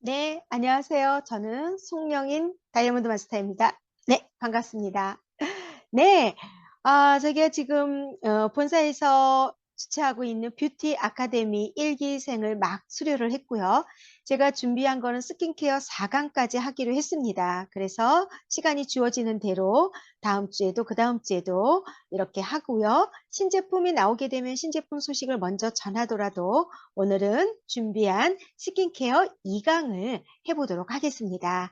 네, 안녕하세요. 저는 송영인 다이아몬드 마스터입니다. 네, 반갑습니다. 네, 저희가 지금 본사에서 주최하고 있는 뷰티 아카데미 1기생을 막 수료를 했고요. 제가 준비한 거는 스킨케어 4강까지 하기로 했습니다. 그래서 시간이 주어지는 대로 다음 주에도 그다음 주에도 이렇게 하고요. 신제품이 나오게 되면 신제품 소식을 먼저 전하더라도 오늘은 준비한 스킨케어 2강을 해보도록 하겠습니다.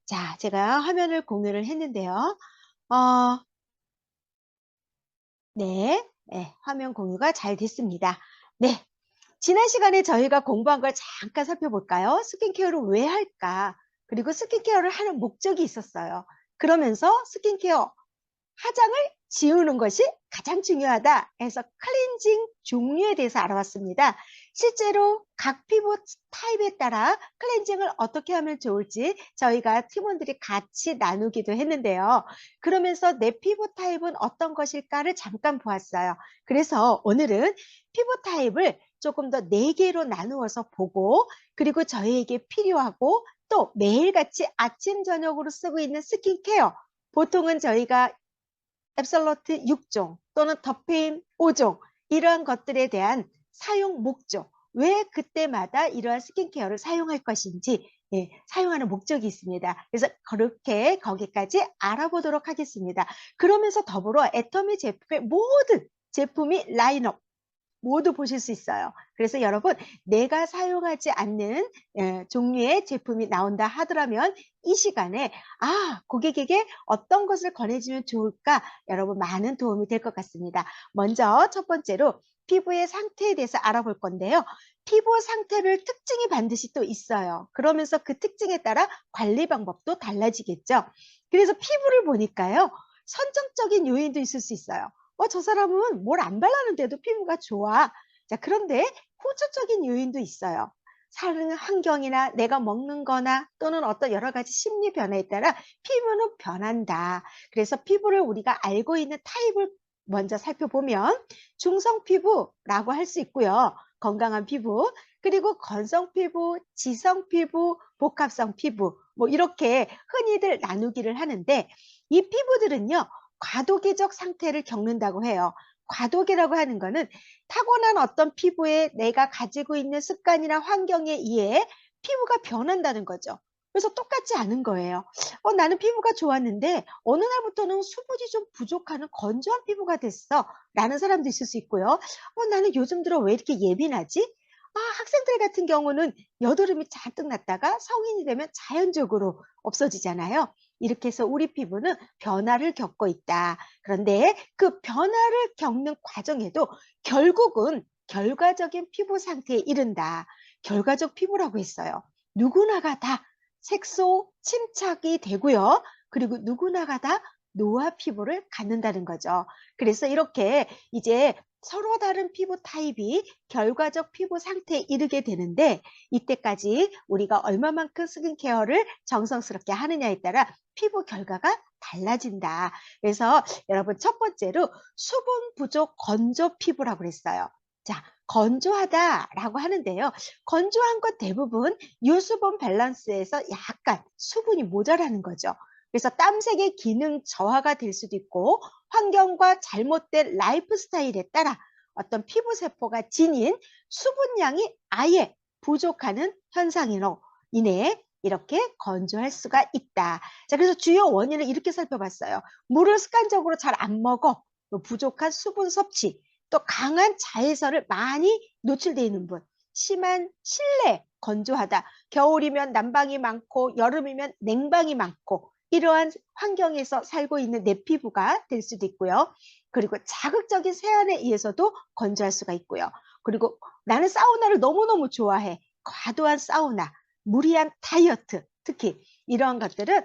자, 제가 화면을 공유를 했는데요. 어, 네, 네, 화면 공유가 잘 됐습니다. 네, 지난 시간에 저희가 공부한 걸 잠깐 살펴볼까요? 스킨케어를 왜 할까? 그리고 스킨케어를 하는 목적이 있었어요. 그러면서 스킨케어 화장을 지우는 것이 가장 중요하다 해서 클렌징 종류에 대해서 알아봤습니다. 실제로 각 피부 타입에 따라 클렌징을 어떻게 하면 좋을지 저희가 팀원들이 같이 나누기도 했는데요. 그러면서 내 피부 타입은 어떤 것일까를 잠깐 보았어요. 그래서 오늘은 피부 타입을 조금 더 4개로 나누어서 보고, 그리고 저희에게 필요하고 또 매일같이 아침 저녁으로 쓰고 있는 스킨케어, 보통은 저희가 앱솔루트 6종 또는 더페인 5종, 이러한 것들에 대한 사용 목적, 왜 그때마다 이러한 스킨케어를 사용할 것인지, 사용하는 목적이 있습니다. 그래서 그렇게 거기까지 알아보도록 하겠습니다. 그러면서 더불어 애터미 제품의 모든 제품이 라인업 모두 보실 수 있어요. 그래서 여러분, 내가 사용하지 않는 종류의 제품이 나온다 하더라면 이 시간에 고객에게 어떤 것을 권해주면 좋을까, 여러분 많은 도움이 될 것 같습니다. 먼저 첫 번째로 피부의 상태에 대해서 알아볼 건데요. 피부 상태를 특징이 반드시 또 있어요. 그러면서 그 특징에 따라 관리 방법도 달라지겠죠. 그래서 피부를 보니까요, 선정적인 요인도 있을 수 있어요. 저 사람은 뭘 안 발랐는데도 피부가 좋아. 자, 그런데 후천적인 요인도 있어요. 사는 환경이나 내가 먹는 거나 또는 어떤 여러 가지 심리 변화에 따라 피부는 변한다. 그래서 피부를 우리가 알고 있는 타입을 먼저 살펴보면 중성 피부라고 할 수 있고요. 건강한 피부, 그리고 건성 피부, 지성 피부, 복합성 피부, 뭐 이렇게 흔히들 나누기를 하는데, 이 피부들은요, 과도기적 상태를 겪는다고 해요. 과도기라고 하는 거는 타고난 어떤 피부에 내가 가지고 있는 습관이나 환경에 의해 피부가 변한다는 거죠. 그래서 똑같지 않은 거예요. 나는 피부가 좋았는데 어느 날부터는 수분이 좀 부족한 건조한 피부가 됐어 라는 사람도 있을 수 있고요. 나는 요즘 들어 왜 이렇게 예민하지? 학생들 같은 경우는 여드름이 잔뜩 났다가 성인이 되면 자연적으로 없어지잖아요. 이렇게 해서 우리 피부는 변화를 겪고 있다. 그런데 그 변화를 겪는 과정에도 결국은 결과적인 피부 상태에 이른다. 결과적 피부라고 했어요. 누구나가 다 색소 침착이 되고요. 그리고 누구나가 다 노화 피부를 갖는다는 거죠. 그래서 이렇게 이제 서로 다른 피부 타입이 결과적 피부 상태에 이르게 되는데, 이때까지 우리가 얼마만큼 스킨케어를 정성스럽게 하느냐에 따라 피부 결과가 달라진다. 그래서 여러분, 첫 번째로 수분 부족 건조 피부라고 그랬어요. 자, 건조하다라고 하는데요. 건조한 것 대부분 유수분 밸런스에서 약간 수분이 모자라는 거죠. 그래서 땀색의 기능 저하가 될 수도 있고, 환경과 잘못된 라이프 스타일에 따라 어떤 피부 세포가 지닌 수분량이 아예 부족하는 현상으로 인해 이렇게 건조할 수가 있다. 자, 그래서 주요 원인을 이렇게 살펴봤어요. 물을 습관적으로 잘 안 먹어, 또 부족한 수분 섭취, 또 강한 자외선을 많이 노출되어 있는 분, 심한 실내 건조하다, 겨울이면 난방이 많고 여름이면 냉방이 많고, 이러한 환경에서 살고 있는 내 피부가 될 수도 있고요. 그리고 자극적인 세안에 의해서도 건조할 수가 있고요. 그리고 나는 사우나를 너무너무 좋아해. 과도한 사우나, 무리한 다이어트, 특히 이러한 것들은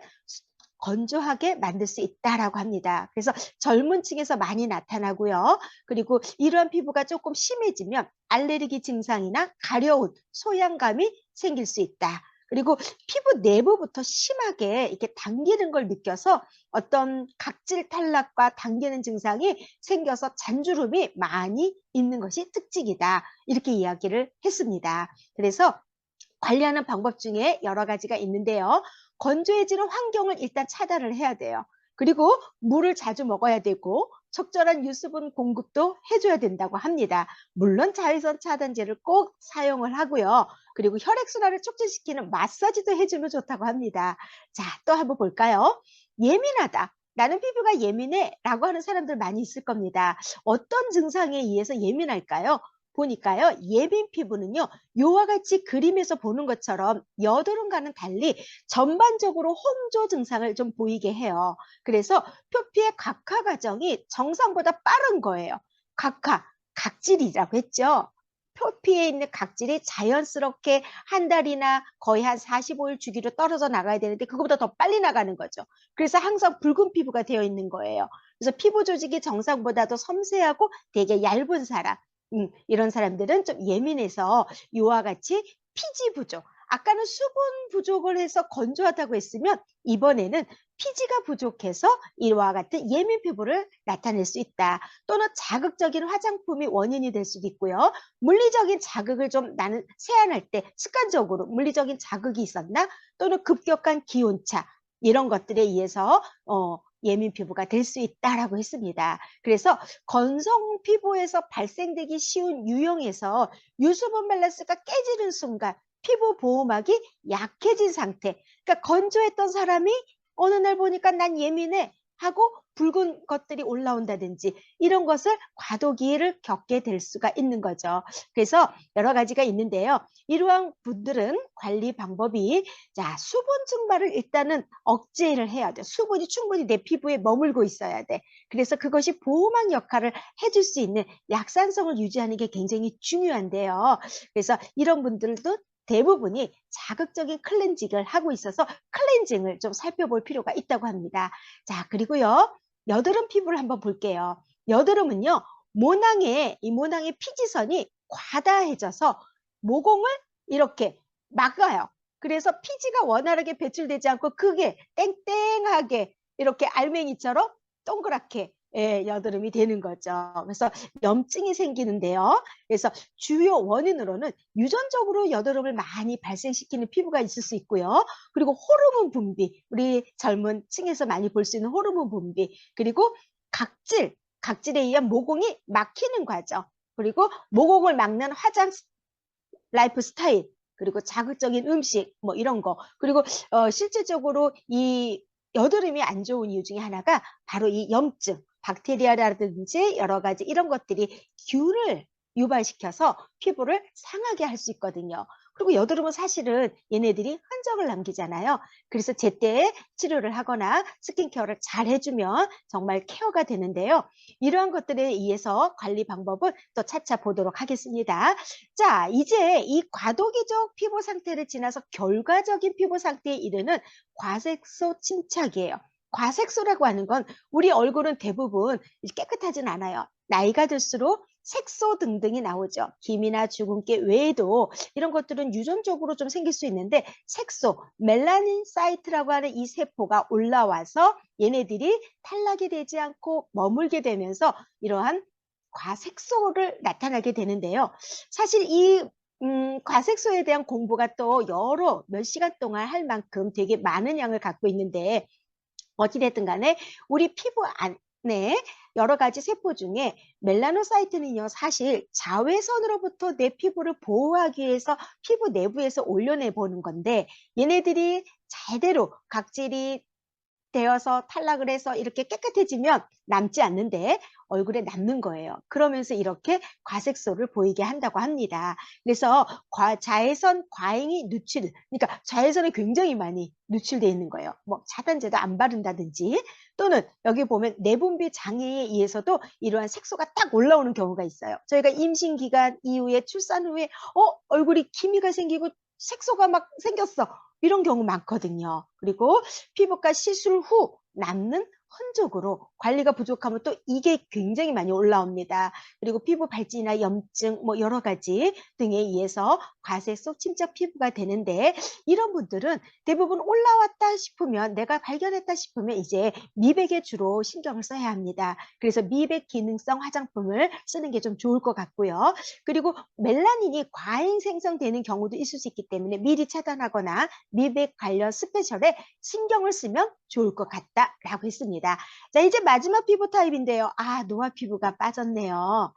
건조하게 만들 수 있다라고 합니다. 그래서 젊은 층에서 많이 나타나고요. 그리고 이러한 피부가 조금 심해지면 알레르기 증상이나 가려운 소양감이 생길 수 있다. 그리고 피부 내부부터 심하게 이렇게 당기는 걸 느껴서 어떤 각질 탈락과 당기는 증상이 생겨서 잔주름이 많이 있는 것이 특징이다. 이렇게 이야기를 했습니다. 그래서 관리하는 방법 중에 여러 가지가 있는데요. 건조해지는 환경을 일단 차단을 해야 돼요. 그리고 물을 자주 먹어야 되고 적절한 유수분 공급도 해줘야 된다고 합니다. 물론 자외선 차단제를 꼭 사용을 하고요. 그리고 혈액순환을 촉진시키는 마사지도 해주면 좋다고 합니다. 자, 또 한번 볼까요? 예민하다. 나는 피부가 예민해 라고 하는 사람들 많이 있을 겁니다. 어떤 증상에 의해서 예민할까요? 보니까요, 예민 피부는요, 요와 같이 그림에서 보는 것처럼 여드름과는 달리 전반적으로 홍조 증상을 좀 보이게 해요. 그래서 표피의 각화 과정이 정상보다 빠른 거예요. 각화, 각질이라고 했죠. 표피에 있는 각질이 자연스럽게 한 달이나 거의 한 45일 주기로 떨어져 나가야 되는데 그거보다 더 빨리 나가는 거죠. 그래서 항상 붉은 피부가 되어 있는 거예요. 그래서 피부 조직이 정상보다도 섬세하고 되게 얇은 사람, 이런 사람들은 좀 예민해서 이와 같이 피지 부족, 아까는 수분 부족을 해서 건조하다고 했으면 이번에는 피지가 부족해서 이와 같은 예민 피부를 나타낼 수 있다. 또는 자극적인 화장품이 원인이 될 수도 있고요. 물리적인 자극을 좀 나는 세안할 때 습관적으로 물리적인 자극이 있었나? 또는 급격한 기온차 이런 것들에 의해서 예민 피부가 될 수 있다라고 했습니다. 그래서 건성 피부에서 발생되기 쉬운 유형에서 유수분 밸런스가 깨지는 순간 피부 보호막이 약해진 상태. 그러니까 건조했던 사람이 어느 날 보니까 난 예민해 하고 붉은 것들이 올라온다든지 이런 것을 과도기를 겪게 될 수가 있는 거죠. 그래서 여러 가지가 있는데요. 이러한 분들은 관리 방법이 자, 수분 증발을 일단은 억제를 해야 돼. 수분이 충분히 내 피부에 머물고 있어야 돼. 그래서 그것이 보호막 역할을 해줄 수 있는 약산성을 유지하는 게 굉장히 중요한데요. 그래서 이런 분들도 대부분이 자극적인 클렌징을 하고 있어서 클렌징을 좀 살펴볼 필요가 있다고 합니다. 자, 그리고요. 여드름 피부를 한번 볼게요. 여드름은요. 이 모낭의 피지선이 과다해져서 모공을 이렇게 막아요. 그래서 피지가 원활하게 배출되지 않고 크게 땡땡하게 이렇게 알맹이처럼 동그랗게 여드름이 되는 거죠. 그래서 염증이 생기는데요. 그래서 주요 원인으로는 유전적으로 여드름을 많이 발생시키는 피부가 있을 수 있고요. 그리고 호르몬 분비, 우리 젊은 층에서 많이 볼 수 있는 호르몬 분비, 그리고 각질에 의한 모공이 막히는 과정, 그리고 모공을 막는 화장 라이프 스타일, 그리고 자극적인 음식 뭐 이런 거, 그리고 실질적으로 이 여드름이 안 좋은 이유 중에 하나가 바로 이 염증, 박테리아라든지 여러 가지 이런 것들이 균을 유발시켜서 피부를 상하게 할 수 있거든요. 그리고 여드름은 사실은 얘네들이 흔적을 남기잖아요. 그래서 제때 치료를 하거나 스킨케어를 잘 해주면 정말 케어가 되는데요. 이러한 것들에 의해서 관리 방법은 또 차차 보도록 하겠습니다. 자, 이제 이 과도기적 피부 상태를 지나서 결과적인 피부 상태에 이르는 과색소 침착이에요. 과색소라고 하는 건 우리 얼굴은 대부분 깨끗하진 않아요. 나이가 들수록 색소 등등이 나오죠. 기미나 주근깨 외에도 이런 것들은 유전적으로 좀 생길 수 있는데 색소, 멜라닌 사이트라고 하는 이 세포가 올라와서 얘네들이 탈락이 되지 않고 머물게 되면서 이러한 과색소를 나타나게 되는데요. 사실 이 과색소에 대한 공부가 또 여러 몇 시간 동안 할 만큼 되게 많은 양을 갖고 있는데 어찌됐든 간에 우리 피부 안에 여러 가지 세포 중에 멜라노사이트는요, 사실 자외선으로부터 내 피부를 보호하기 위해서 피부 내부에서 올려내 보는 건데 얘네들이 제대로 각질이 되어서 탈락을 해서 이렇게 깨끗해지면 남지 않는데 얼굴에 남는 거예요. 그러면서 이렇게 과색소를 보이게 한다고 합니다. 그래서 자외선 과잉이 누출, 그러니까 자외선이 굉장히 많이 누출되어 있는 거예요. 뭐 차단제도 안 바른다든지 또는 여기 보면 내분비 장애에 의해서도 이러한 색소가 딱 올라오는 경우가 있어요. 저희가 임신 기간 이후에 출산 후에 얼굴이 기미가 생기고 색소가 막 생겼어. 이런 경우 많거든요. 그리고 피부과 시술 후 남는 혼족으로 관리가 부족하면 또 이게 굉장히 많이 올라옵니다. 그리고 피부 발진이나 염증 뭐 여러 가지 등에 의해서 과색 속 침착 피부가 되는데 이런 분들은 대부분 올라왔다 싶으면 내가 발견했다 싶으면 이제 미백에 주로 신경을 써야 합니다. 그래서 미백 기능성 화장품을 쓰는 게 좀 좋을 것 같고요. 그리고 멜라닌이 과잉 생성되는 경우도 있을 수 있기 때문에 미리 차단하거나 미백 관련 스페셜에 신경을 쓰면 좋을 것 같다라고 했습니다. 자, 이제 마지막 피부 타입인데요. 아, 노화 피부가 빠졌네요.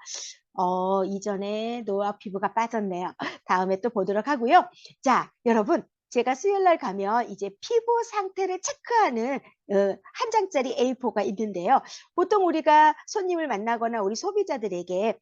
이전에 노화 피부가 빠졌네요. 다음에 또 보도록 하고요. 자, 여러분, 제가 수요일 날 가면 이제 피부 상태를 체크하는 한 장짜리 A4가 있는데요. 보통 우리가 손님을 만나거나 우리 소비자들에게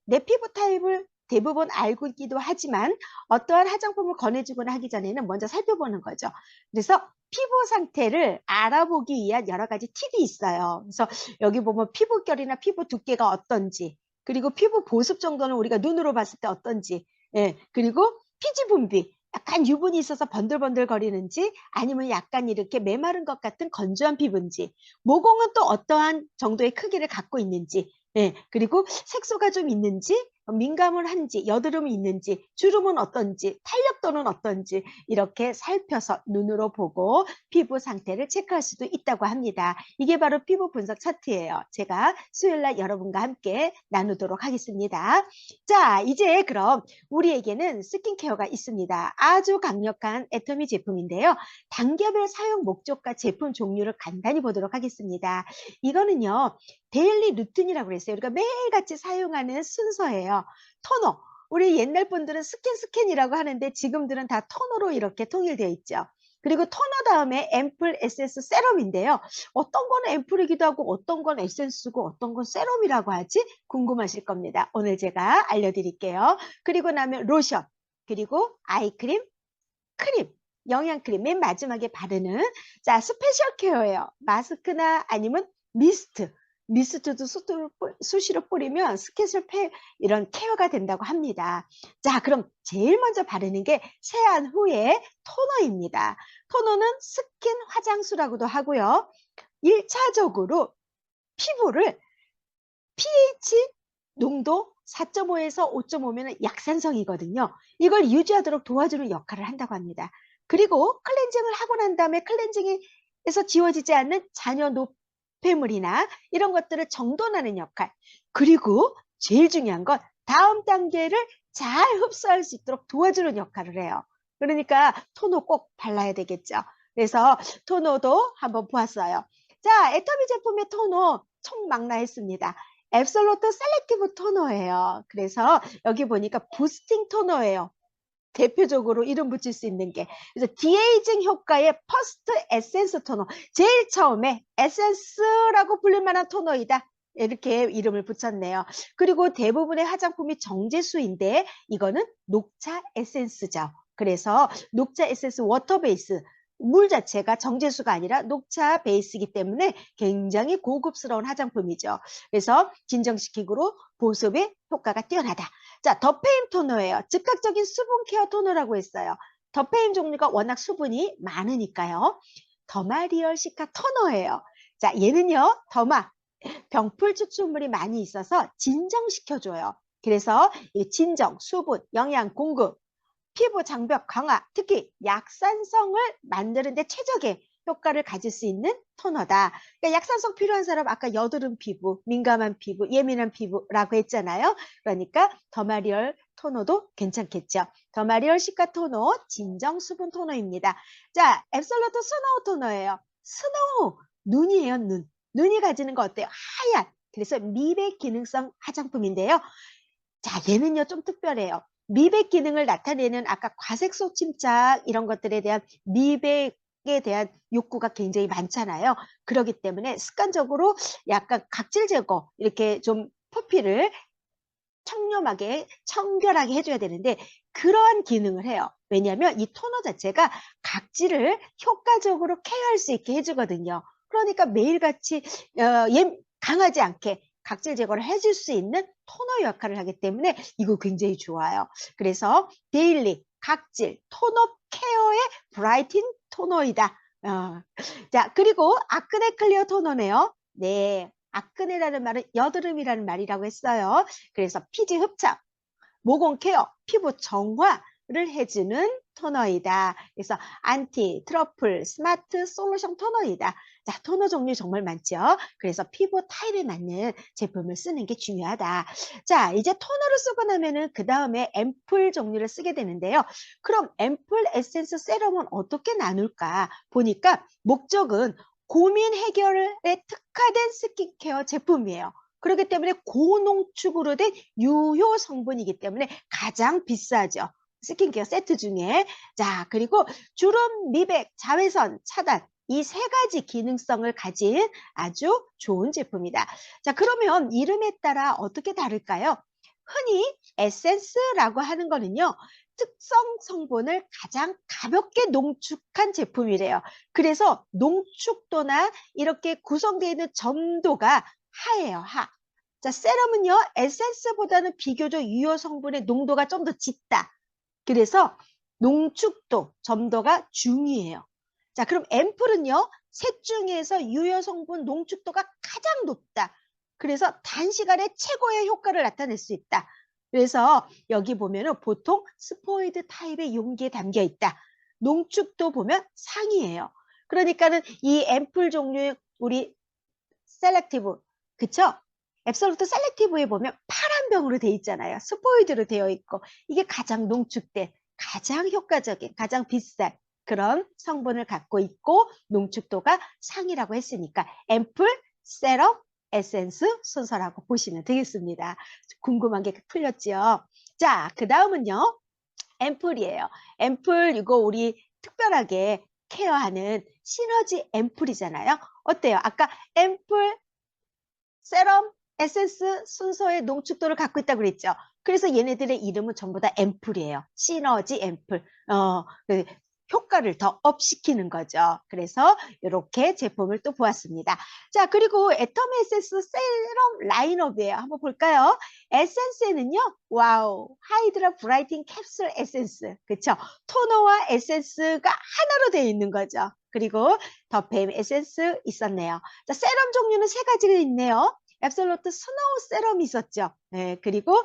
내 피부 타입을 대부분 알고 있기도 하지만 어떠한 화장품을 권해주거나 하기 전에는 먼저 살펴보는 거죠. 그래서 피부 상태를 알아보기 위한 여러 가지 팁이 있어요. 그래서 여기 보면 피부결이나 피부 두께가 어떤지, 그리고 피부 보습 정도는 우리가 눈으로 봤을 때 어떤지, 예, 그리고 피지 분비, 약간 유분이 있어서 번들번들 거리는지 아니면 약간 이렇게 메마른 것 같은 건조한 피부인지, 모공은 또 어떠한 정도의 크기를 갖고 있는지, 예, 그리고 색소가 좀 있는지, 민감을 한지, 여드름이 있는지, 주름은 어떤지, 탄력도는 어떤지 이렇게 살펴서 눈으로 보고 피부 상태를 체크할 수도 있다고 합니다. 이게 바로 피부 분석 차트예요. 제가 수요일 날 여러분과 함께 나누도록 하겠습니다. 자, 이제 그럼 우리에게는 스킨케어가 있습니다. 아주 강력한 애터미 제품인데요. 단계별 사용 목적과 제품 종류를 간단히 보도록 하겠습니다. 이거는요, 데일리 루틴이라고 그랬어요. 우리가 매일같이 사용하는 순서예요. 토너. 우리 옛날 분들은 스킨이라고 하는데 지금들은 다 토너로 이렇게 통일되어 있죠. 그리고 토너 다음에 앰플 에센스 세럼인데요. 어떤 건 앰플이기도 하고 어떤 건 에센스고 어떤 건 세럼이라고 하지? 궁금하실 겁니다. 오늘 제가 알려드릴게요. 그리고 나면 로션, 그리고 아이크림, 크림, 영양크림 맨 마지막에 바르는 자 스페셜 케어예요. 마스크나 아니면 미스트. 미스트도 수시로 뿌리면 스킨슬 이런 케어가 된다고 합니다. 자, 그럼 제일 먼저 바르는 게 세안 후에 토너입니다. 토너는 스킨 화장수라고도 하고요. 1차적으로 피부를 pH 농도 4.5에서 5.5면 약산성이거든요. 이걸 유지하도록 도와주는 역할을 한다고 합니다. 그리고 클렌징을 하고 난 다음에 클렌징에서 지워지지 않는 잔여 노폐물이나 이런 것들을 정돈하는 역할. 그리고 제일 중요한 건 다음 단계를 잘 흡수할 수 있도록 도와주는 역할을 해요. 그러니까 토너 꼭 발라야 되겠죠. 그래서 토너도 한번 보았어요. 자, 애터미 제품의 토너 총망라했습니다. 앱솔루트 셀렉티브 토너예요. 그래서 여기 보니까 부스팅 토너예요. 대표적으로 이름 붙일 수 있는 게. 그래서 디에이징 효과의 퍼스트 에센스 토너. 제일 처음에 에센스라고 불릴 만한 토너이다. 이렇게 이름을 붙였네요. 그리고 대부분의 화장품이 정제수인데 이거는 녹차 에센스죠. 그래서 녹차 에센스 워터 베이스. 물 자체가 정제수가 아니라 녹차 베이스이기 때문에 굉장히 고급스러운 화장품이죠. 그래서 진정시키고 보습의 효과가 뛰어나다. 자, 더페임 토너예요. 즉각적인 수분 케어 토너라고 했어요. 더페임 종류가 워낙 수분이 많으니까요. 더마리얼 시카 토너예요. 자, 얘는요, 병풀 추출물이 많이 있어서 진정시켜줘요. 그래서 이 진정, 수분, 영양 공급, 피부 장벽 강화, 특히 약산성을 만드는 데 최적의 효과를 가질 수 있는 토너다. 그러니까 약산성 필요한 사람 아까 여드름 피부, 민감한 피부, 예민한 피부라고 했잖아요. 그러니까 더마리얼 토너도 괜찮겠죠. 더마리얼 시카 토너 진정 수분 토너입니다. 자, 앱솔루트 스노우 토너예요. 스노우, 눈이에요, 눈. 눈이 가지는 거 어때요? 하얀. 그래서 미백 기능성 화장품인데요. 자, 얘는요 좀 특별해요. 미백 기능을 나타내는 아까 과색소 침착 이런 것들에 대한 미백에 대한 욕구가 굉장히 많잖아요. 그렇기 때문에 습관적으로 약간 각질 제거 이렇게 좀 표피를 청렴하게 청결하게 해줘야 되는데 그러한 기능을 해요. 왜냐하면 이 토너 자체가 각질을 효과적으로 케어할 수 있게 해주거든요. 그러니까 매일같이 강하지 않게 각질 제거를 해줄 수 있는 토너 역할을 하기 때문에 이거 굉장히 좋아요. 그래서 데일리 각질 토너 케어의 브라이팅 토너이다. 어. 자, 그리고 아크네 클리어 토너네요. 네. 아크네라는 말은 여드름이라는 말이라고 했어요. 그래서 피지 흡착, 모공 케어, 피부 정화를 해주는 토너이다. 그래서 안티, 트러플, 스마트 솔루션 토너이다. 자, 토너 종류 정말 많죠. 그래서 피부 타입에 맞는 제품을 쓰는 게 중요하다. 자, 이제 토너를 쓰고 나면은 그 다음에 앰플 종류를 쓰게 되는데요. 그럼 앰플 에센스 세럼은 어떻게 나눌까? 보니까 목적은 고민 해결에 특화된 스킨케어 제품이에요. 그렇기 때문에 고농축으로 된 유효 성분이기 때문에 가장 비싸죠. 스킨케어 세트 중에. 자, 그리고 주름, 미백, 자외선 차단 이 세 가지 기능성을 가진 아주 좋은 제품이다. 자, 그러면 이름에 따라 어떻게 다를까요? 흔히 에센스라고 하는 거는요. 특성 성분을 가장 가볍게 농축한 제품이래요. 그래서 농축도나 이렇게 구성되어 있는 점도가 하예요, 하. 자, 세럼은요, 에센스보다는 비교적 유효 성분의 농도가 좀 더 짙다. 그래서 농축도, 점도가 중요해요. 자, 그럼 앰플은요, 셋 중에서 유효 성분 농축도가 가장 높다. 그래서 단시간에 최고의 효과를 나타낼 수 있다. 그래서 여기 보면은 보통 스포이드 타입의 용기에 담겨 있다. 농축도 보면 상이에요. 그러니까는 이 앰플 종류의 우리 셀렉티브, 그쵸? 앱솔루트 셀렉티브에 보면 파란 병으로 되어 있잖아요. 스포이드로 되어 있고 이게 가장 농축된, 가장 효과적인, 가장 비싼 그런 성분을 갖고 있고 농축도가 상이라고 했으니까 앰플, 세럼, 에센스 순서라고 보시면 되겠습니다. 궁금한 게 풀렸죠? 자, 그 다음은요. 앰플이에요. 앰플 이거 우리 특별하게 케어하는 시너지 앰플이잖아요. 어때요? 아까 앰플, 세럼, 에센스 순서의 농축도를 갖고 있다고 그랬죠. 그래서 얘네들의 이름은 전부 다 앰플이에요. 시너지 앰플. 그 효과를 더 업시키는 거죠. 그래서 이렇게 제품을 또 보았습니다. 자, 그리고 애터미 에센스 세럼 라인업이에요. 한번 볼까요? 에센스에는요, 와우, 하이드라 브라이팅 캡슐 에센스. 그쵸? 토너와 에센스가 하나로 되어 있는 거죠. 그리고 더팸 에센스 있었네요. 자, 세럼 종류는 세 가지가 있네요. 앱솔루트 스노우 세럼이 있었죠. 네, 그리고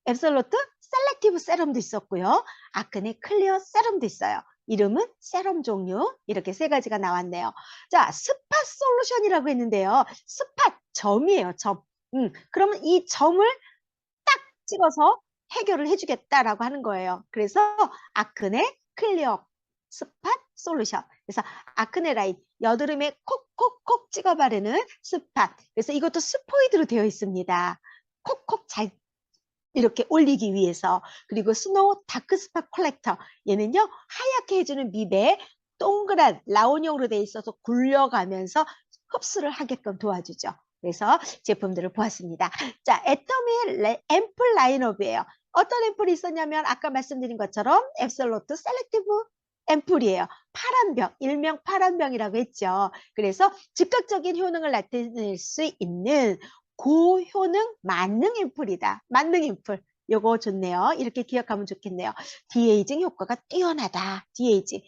앱솔루트 셀렉티브 세럼도 있었고요. 아크네 클리어 세럼도 있어요. 이름은 세럼 종류 이렇게 세 가지가 나왔네요. 자, 스팟 솔루션이라고 했는데요. 스팟 점이에요. 점. 그러면 이 점을 딱 찍어서 해결을 해주겠다라고 하는 거예요. 그래서 아크네 클리어 스팟 솔루션. 그래서 아크네 라인 여드름에 콕콕콕 찍어 바르는 스팟. 그래서 이것도 스포이드로 되어 있습니다. 콕콕 잘 이렇게 올리기 위해서. 그리고 스노우 다크 스팟 컬렉터. 얘는요 하얗게 해주는 밉에 동그란 라운형으로 되어 있어서 굴려가면서 흡수를 하게끔 도와주죠. 그래서 제품들을 보았습니다. 자, 애터미의 앰플 라인업이에요. 어떤 앰플이 있었냐면 아까 말씀드린 것처럼 앱솔루트 셀렉티브 앰플이에요. 파란병, 일명 파란병이라고 했죠. 그래서 즉각적인 효능을 나타낼 수 있는 고효능 만능 앰플이다. 만능 앰플. 요거 좋네요. 이렇게 기억하면 좋겠네요. 디에이징 효과가 뛰어나다. 디에이징.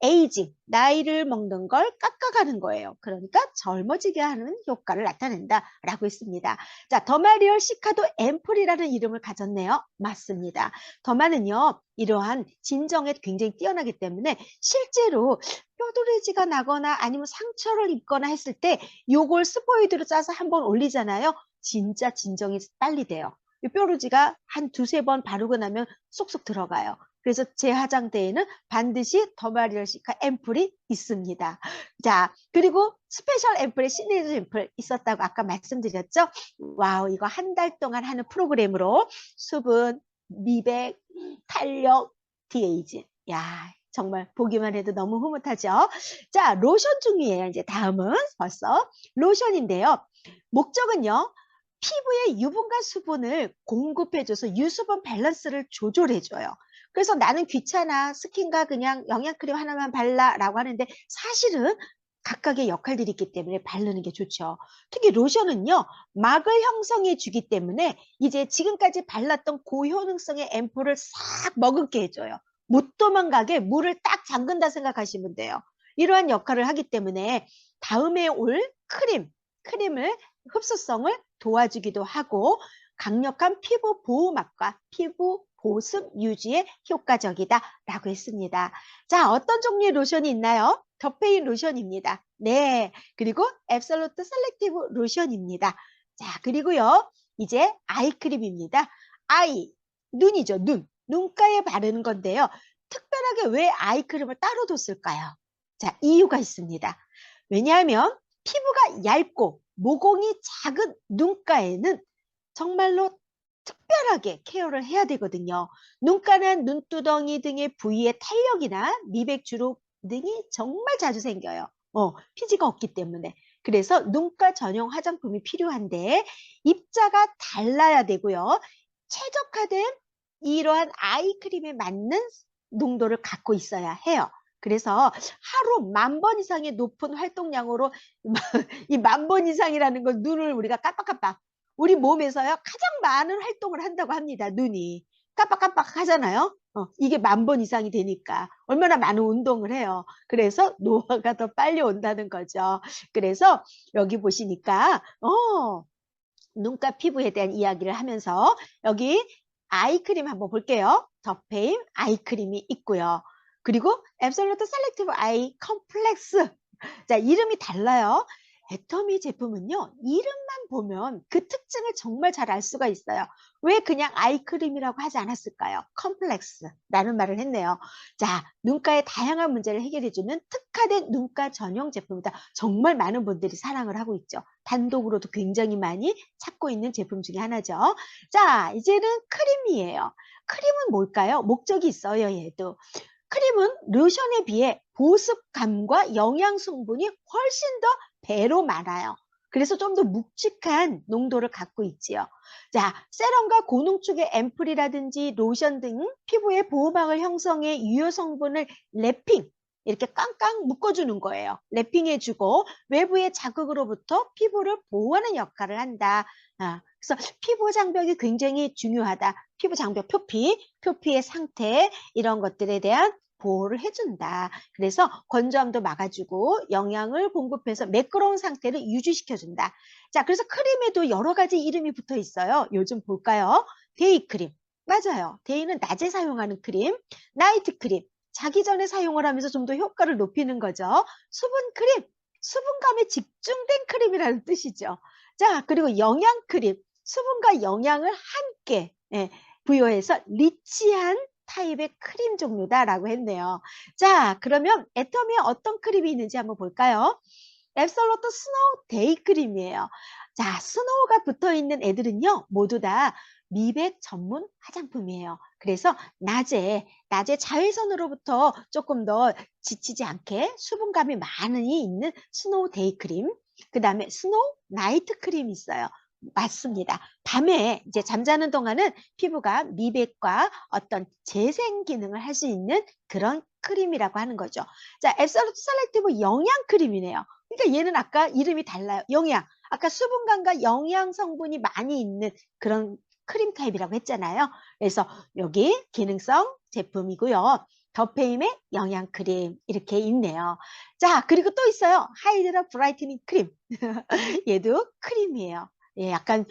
에이징, 나이를 먹는 걸 깎아가는 거예요. 그러니까 젊어지게 하는 효과를 나타낸다라고 했습니다. 자, 더마리얼 시카도 앰플이라는 이름을 가졌네요. 맞습니다. 더마는요, 이러한 진정에 굉장히 뛰어나기 때문에 실제로 뼈두레지가 나거나 아니면 상처를 입거나 했을 때 요걸 스포이드로 짜서 한번 올리잖아요. 진짜 진정이 빨리 돼요. 이 뾰루지가 한 두세 번 바르고 나면 쏙쏙 들어가요. 그래서 제 화장대에는 반드시 더마리얼 시카 앰플이 있습니다. 자, 그리고 스페셜 앰플의 시네즈 앰플 있었다고 아까 말씀드렸죠? 와우, 이거 한 달 동안 하는 프로그램으로 수분, 미백, 탄력, 디에이징. 야, 정말 보기만 해도 너무 흐뭇하죠? 자, 로션 중이에요. 이제 다음은 벌써 로션인데요. 목적은요. 피부에 유분과 수분을 공급해줘서 유수분 밸런스를 조절해줘요. 그래서 나는 귀찮아. 스킨과 그냥 영양크림 하나만 발라라고 하는데 사실은 각각의 역할들이 있기 때문에 바르는 게 좋죠. 특히 로션은요. 막을 형성해 주기 때문에 이제 지금까지 발랐던 고효능성의 앰플을 싹 머금게 해줘요. 못 도망가게 물을 딱 잠근다 생각하시면 돼요. 이러한 역할을 하기 때문에 다음에 올 크림을 흡수성을 도와주기도 하고 강력한 피부 보호막과 피부 보습 유지에 효과적이다라고 했습니다. 자, 어떤 종류의 로션이 있나요? 더페인 로션입니다. 네, 그리고 앱솔루트 셀렉티브 로션입니다. 자, 그리고요, 이제 아이크림입니다. 눈이죠, 눈가에 바르는 건데요. 특별하게 왜 아이크림을 따로 뒀을까요? 자, 이유가 있습니다. 왜냐하면 피부가 얇고 모공이 작은 눈가에는 정말로 특별하게 케어를 해야 되거든요. 눈가는 눈두덩이 등의 부위의 탄력이나 미백 주름 등이 정말 자주 생겨요. 피지가 없기 때문에. 그래서 눈가 전용 화장품이 필요한데 입자가 달라야 되고요. 최적화된 이러한 아이크림에 맞는 농도를 갖고 있어야 해요. 그래서 하루 10,000번 이상의 높은 활동량으로 이 10,000번 이상이라는 건 눈을 우리가 깜빡깜빡 우리 몸에서요 가장 많은 활동을 한다고 합니다. 눈이 깜빡깜빡 하잖아요. 이게 10,000번 이상이 되니까 얼마나 많은 운동을 해요. 그래서 노화가 더 빨리 온다는 거죠. 그래서 여기 보시니까 눈가 피부에 대한 이야기를 하면서 여기 아이크림 한번 볼게요. 더페임 아이크림이 있고요. 그리고 앱솔루트 셀렉티브 아이 컴플렉스. 자, 이름이 달라요. 애터미 제품은요, 이름만 보면 그 특징을 정말 잘 알 수가 있어요. 왜 그냥 아이크림이라고 하지 않았을까요? 컴플렉스라는 말을 했네요. 자, 눈가의 다양한 문제를 해결해주는 특화된 눈가 전용 제품이다. 정말 많은 분들이 사랑을 하고 있죠. 단독으로도 굉장히 많이 찾고 있는 제품 중에 하나죠. 자, 이제는 크림이에요. 크림은 뭘까요? 목적이 있어요, 얘도. 크림은 로션에 비해 보습감과 영양 성분이 훨씬 더 배로 많아요. 그래서 좀 더 묵직한 농도를 갖고 있지요. 자, 세럼과 고농축의 앰플이라든지 로션 등 피부의 보호막을 형성해 유효 성분을 랩핑, 이렇게 깡깡 묶어주는 거예요. 랩핑해주고 외부의 자극으로부터 피부를 보호하는 역할을 한다. 그래서 피부 장벽이 굉장히 중요하다. 피부 장벽 표피의 상태 이런 것들에 대한 보호를 해준다. 그래서 건조함도 막아주고 영양을 공급해서 매끄러운 상태를 유지시켜준다. 자, 그래서 크림에도 여러 가지 이름이 붙어 있어요. 요즘 볼까요? 데이크림. 맞아요. 데이는 낮에 사용하는 크림, 나이트 크림. 자기 전에 사용을 하면서 좀 더 효과를 높이는 거죠. 수분 크림. 수분감에 집중된 크림이라는 뜻이죠. 자, 그리고 영양 크림. 수분과 영양을 함께 부여해서 리치한 타입의 크림 종류다라고 했네요. 자, 그러면 애터미에 어떤 크림이 있는지 한번 볼까요? 앱솔루트 스노우 데이 크림이에요. 자, 스노우가 붙어있는 애들은요, 모두 다 미백 전문 화장품이에요. 그래서 낮에 자외선으로부터 조금 더 지치지 않게 수분감이 많이 있는 스노우 데이 크림, 그 다음에 스노우 나이트 크림이 있어요. 맞습니다. 밤에 이제 잠자는 동안은 피부가 미백과 어떤 재생 기능을 할 수 있는 그런 크림이라고 하는 거죠. 자, 앱솔루트 셀렉티브 영양 크림이네요. 그러니까 얘는 아까 이름이 달라요. 영양. 아까 수분감과 영양 성분이 많이 있는 그런 크림 타입이라고 했잖아요. 그래서 여기 기능성 제품이고요. 더페임의 영양 크림 이렇게 있네요. 자, 그리고 또 있어요. 하이드라 브라이트닝 크림. 얘도 크림이에요. 예, 약간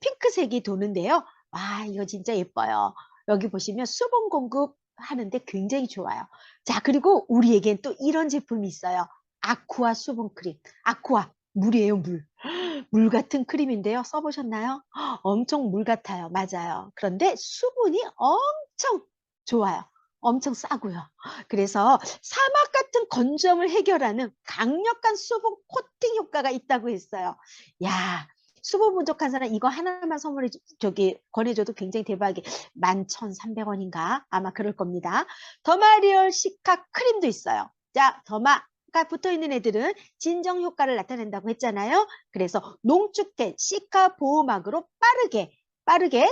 핑크색이 도는데요. 와, 이거 진짜 예뻐요. 여기 보시면 수분 공급하는데 굉장히 좋아요. 자, 그리고 우리에겐 또 이런 제품이 있어요. 아쿠아 수분 크림. 아쿠아, 물이에요, 물. 물 같은 크림인데요. 써보셨나요? 엄청 물 같아요. 맞아요. 그런데 수분이 엄청 좋아요. 엄청 싸고요. 그래서 사막 같은 건조함을 해결하는 강력한 수분 코팅 효과가 있다고 했어요. 야, 수분 부족한 사람 이거 하나만 권해줘도 굉장히 대박이 11,300원인가? 아마 그럴 겁니다. 더마리얼 시카 크림도 있어요. 자, 더마가 붙어있는 애들은 진정 효과를 나타낸다고 했잖아요. 그래서 농축된 시카 보호막으로 빠르게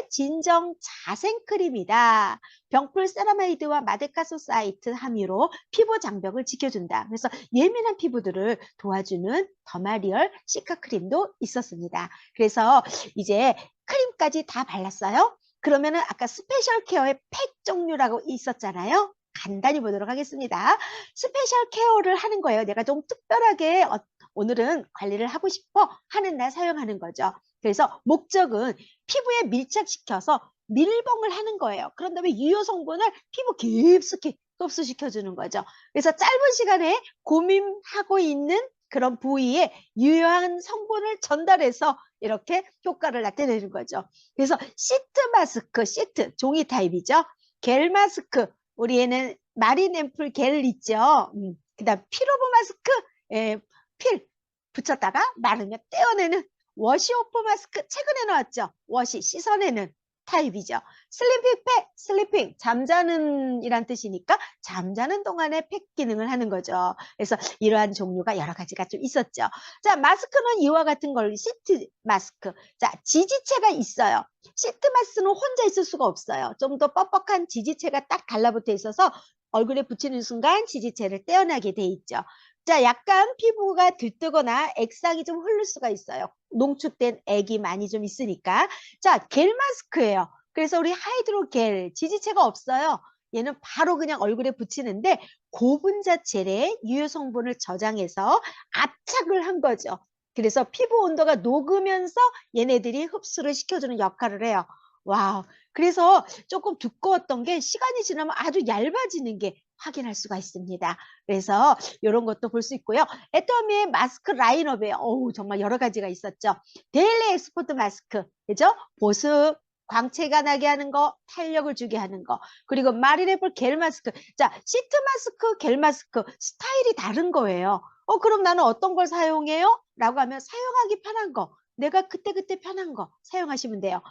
진정 자생 크림이다. 병풀 세라마이드와 마데카소사이트 함유로 피부 장벽을 지켜준다. 그래서 예민한 피부들을 도와주는 더마리얼 시카 크림도 있었습니다. 그래서 이제 크림까지 다 발랐어요. 그러면은 아까 스페셜 케어의 팩 종류라고 있었잖아요. 간단히 보도록 하겠습니다. 스페셜 케어를 하는 거예요. 내가 좀 특별하게 오늘은 관리를 하고 싶어 하는 날 사용하는 거죠. 그래서 목적은 피부에 밀착시켜서 밀봉을 하는 거예요. 그런 다음에 유효 성분을 피부 깊숙이 흡수시켜주는 거죠. 그래서 짧은 시간에 고민하고 있는 그런 부위에 유효한 성분을 전달해서 이렇게 효과를 나타내는 거죠. 그래서 시트 마스크, 시트 종이 타입이죠. 겔 마스크, 우리 애는 마린 앰플 겔 있죠. 그다음 필오브 마스크, 필 붙였다가 마르면 떼어내는 워시오프 마스크 최근에 나왔죠. 워시 씻어내는 타입이죠. 슬리핑 팩, 슬리핑 잠자는 이란 뜻이니까 잠자는 동안에 팩 기능을 하는 거죠. 그래서 이러한 종류가 여러 가지가 좀 있었죠. 자, 마스크는 이와 같은 걸 시트 마스크. 자, 지지체가 있어요. 시트 마스크는 혼자 있을 수가 없어요. 좀 더 뻑뻑한 지지체가 딱 달라붙어 있어서 얼굴에 붙이는 순간 지지체를 떼어내게 돼 있죠. 자, 약간 피부가 들뜨거나 액상이 좀 흐를 수가 있어요. 농축된 액이 많이 좀 있으니까. 자, 겔 마스크예요. 그래서 우리 하이드로겔 지지체가 없어요. 얘는 바로 그냥 얼굴에 붙이는데 고분자 젤에 유효 성분을 저장해서 압착을 한 거죠. 그래서 피부 온도가 녹으면서 얘네들이 흡수를 시켜주는 역할을 해요. 와우. 그래서 조금 두꺼웠던 게 시간이 지나면 아주 얇아지는 게 확인할 수가 있습니다. 그래서 이런 것도 볼 수 있고요. 애터미의 마스크 라인업에 정말 여러 가지가 있었죠. 데일리 엑스포트 마스크, 그죠? 보습, 광채가 나게 하는 거, 탄력을 주게 하는 거. 그리고 마린애플 겔 마스크. 자, 시트 마스크, 겔 마스크 스타일이 다른 거예요. 그럼 나는 어떤 걸 사용해요? 라고 하면 사용하기 편한 거, 내가 그때그때 편한 거 사용하시면 돼요.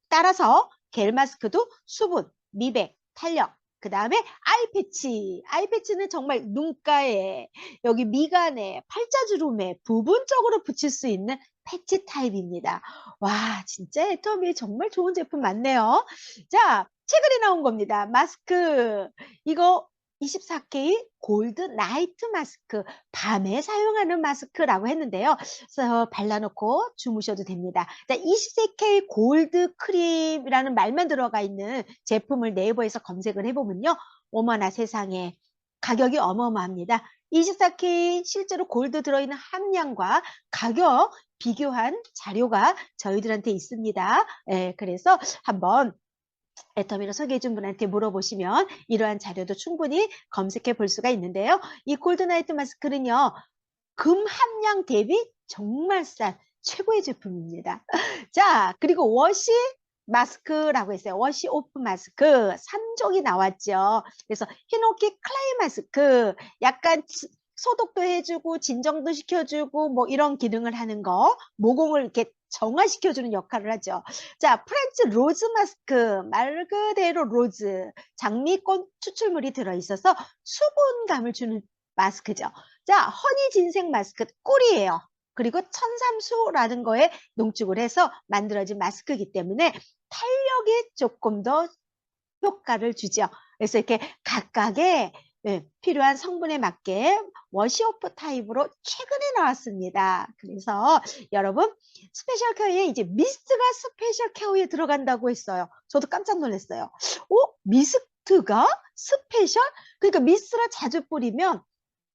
따라서 겔 마스크도 수분, 미백, 탄력, 그 다음에 아이패치. 아이패치는 정말 눈가에, 여기 미간에, 팔자주름에 부분적으로 붙일 수 있는 패치 타입입니다. 와, 진짜 애터미 정말 좋은 제품 많네요. 자, 최근에 나온 겁니다. 마스크. 이거 24K 골드 나이트 마스크, 밤에 사용하는 마스크라고 했는데요. 그래서 발라놓고 주무셔도 됩니다. 24K 골드 크림이라는 말만 들어가 있는 제품을 네이버에서 검색을 해보면요. 어머나 세상에 가격이 어마어마합니다. 24K 실제로 골드 들어있는 함량과 가격 비교한 자료가 저희들한테 있습니다. 그래서 한번 애터미를 소개해준 분한테 물어보시면 이러한 자료도 충분히 검색해 볼 수가 있는데요. 이 골드나이트 마스크는요, 금 함량 대비 정말 싼 최고의 제품입니다. 자, 그리고 워시 마스크라고 했어요. 워시 오프 마스크 3종이 나왔죠. 그래서 히노키 클레이 마스크, 약간 소독도 해주고 진정도 시켜주고 뭐 이런 기능을 하는 거, 모공을 이렇게 정화시켜주는 역할을 하죠. 자, 프렌치 로즈 마스크, 말 그대로 로즈, 장미꽃 추출물이 들어있어서 수분감을 주는 마스크죠. 자, 허니 진생 마스크, 꿀이에요. 그리고 천삼수라는 거에 농축을 해서 만들어진 마스크이기 때문에 탄력에 조금 더 효과를 주죠. 그래서 이렇게 각각의 필요한 성분에 맞게 워시오프 타입으로 최근에 나왔습니다. 그래서 여러분, 스페셜 케어에 이제 미스트가 스페셜 케어에 들어간다고 했어요. 저도 깜짝 놀랐어요. 미스트가 스페셜? 그러니까 미스트를 자주 뿌리면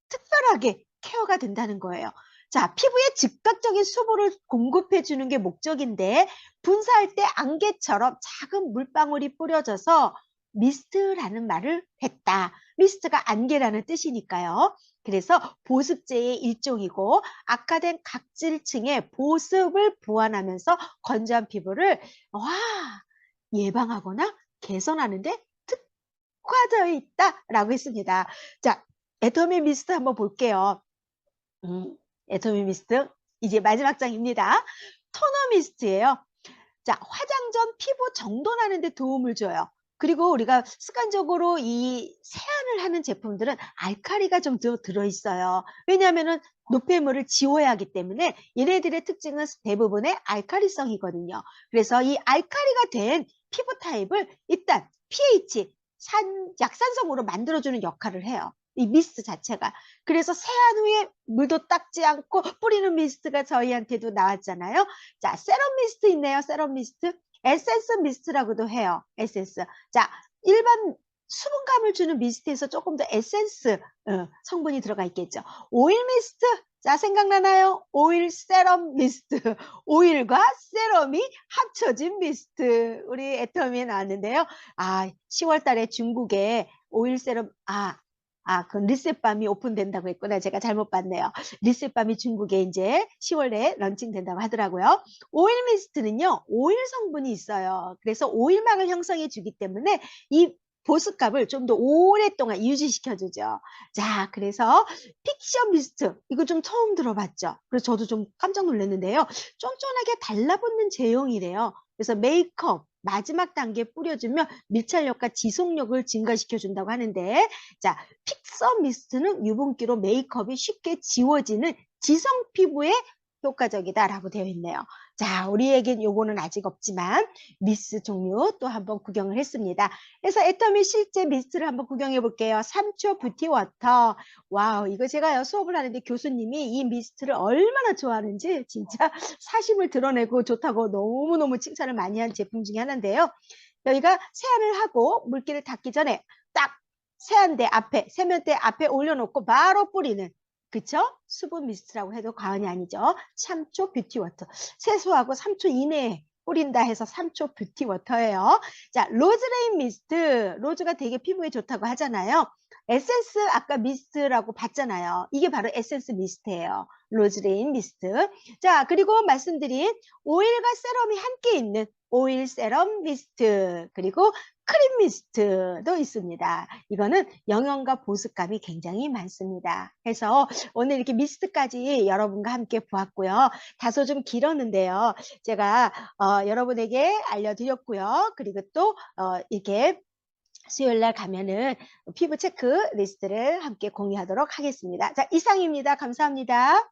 특별하게 케어가 된다는 거예요. 자, 피부에 즉각적인 수분을 공급해 주는 게 목적인데 분사할 때 안개처럼 작은 물방울이 뿌려져서 미스트라는 말을 했다. 미스트가 안개라는 뜻이니까요. 그래서 보습제의 일종이고 악화된 각질층의 보습을 보완하면서 건조한 피부를 예방하거나 개선하는 데 특화되어 있다라고 했습니다. 자, 애터미 미스트 한번 볼게요. 애터미 미스트 이제 마지막 장입니다. 토너 미스트예요. 자, 화장 전 피부 정돈하는 데 도움을 줘요. 그리고 우리가 습관적으로 이 세안을 하는 제품들은 알칼리가 좀 더 들어있어요. 왜냐하면 노폐물을 지워야 하기 때문에 얘네들의 특징은 대부분의 알칼리성이거든요. 그래서 이 알칼리가 된 피부 타입을 일단 pH, 약산성으로 만들어주는 역할을 해요. 이 미스트 자체가. 그래서 세안 후에 물도 닦지 않고 뿌리는 미스트가 저희한테도 나왔잖아요. 자, 세럼 미스트 있네요. 세럼 미스트. 에센스 미스트라고도 해요. 에센스. 자, 일반 수분감을 주는 미스트에서 조금 더 에센스 성분이 들어가 있겠죠. 오일 미스트. 자, 생각나나요? 오일 세럼 미스트. 오일과 세럼이 합쳐진 미스트. 우리 애터미에 나왔는데요. 아, 10월 달에 중국에 오일 세럼, 그 리셋밤이 오픈된다고 했구나. 제가 잘못 봤네요. 리셋밤이 중국에 이제 10월에 런칭된다고 하더라고요. 오일 미스트는요, 오일 성분이 있어요. 그래서 오일막을 형성해 주기 때문에 이 보습감을 좀 더 오랫동안 유지시켜주죠. 자, 그래서 픽셔 미스트. 이거 좀 처음 들어봤죠? 그래서 저도 좀 깜짝 놀랐는데요. 쫀쫀하게 달라붙는 제형이래요. 그래서 메이크업 마지막 단계에 뿌려주면 밀착력과 지속력을 증가시켜준다고 하는데, 자, 픽서 미스트는 유분기로 메이크업이 쉽게 지워지는 지성 피부에 효과적이다라고 되어 있네요. 자, 우리에겐 요거는 아직 없지만 미스트 종류 또 한번 구경을 했습니다. 그래서 애터미 실제 미스트를 한번 구경해 볼게요. 3초 뷰티 워터. 와우, 이거 제가요 수업을 하는데 교수님이 이 미스트를 얼마나 좋아하는지 진짜 사심을 드러내고 좋다고 너무너무 칭찬을 많이 한 제품 중에 하나인데요. 저희가 세안을 하고 물기를 닦기 전에 딱 세안대 앞에, 세면대 앞에 올려놓고 바로 뿌리는, 그쵸? 수분 미스트라고 해도 과언이 아니죠. 3초 뷰티 워터. 세수하고 3초 이내에 뿌린다 해서 3초 뷰티 워터예요. 자, 로즈레인 미스트. 로즈가 되게 피부에 좋다고 하잖아요. 에센스 아까 미스트라고 봤잖아요. 이게 바로 에센스 미스트예요. 로즈레인 미스트. 자, 그리고 말씀드린 오일과 세럼이 함께 있는 오일 세럼 미스트. 그리고 크림 미스트도 있습니다. 이거는 영양과 보습감이 굉장히 많습니다. 해서 오늘 이렇게 미스트까지 여러분과 함께 보았고요. 다소 좀 길었는데요. 제가 여러분에게 알려드렸고요. 그리고 또 이렇게 수요일 날 가면은 피부 체크 리스트를 함께 공유하도록 하겠습니다. 자, 이상입니다. 감사합니다.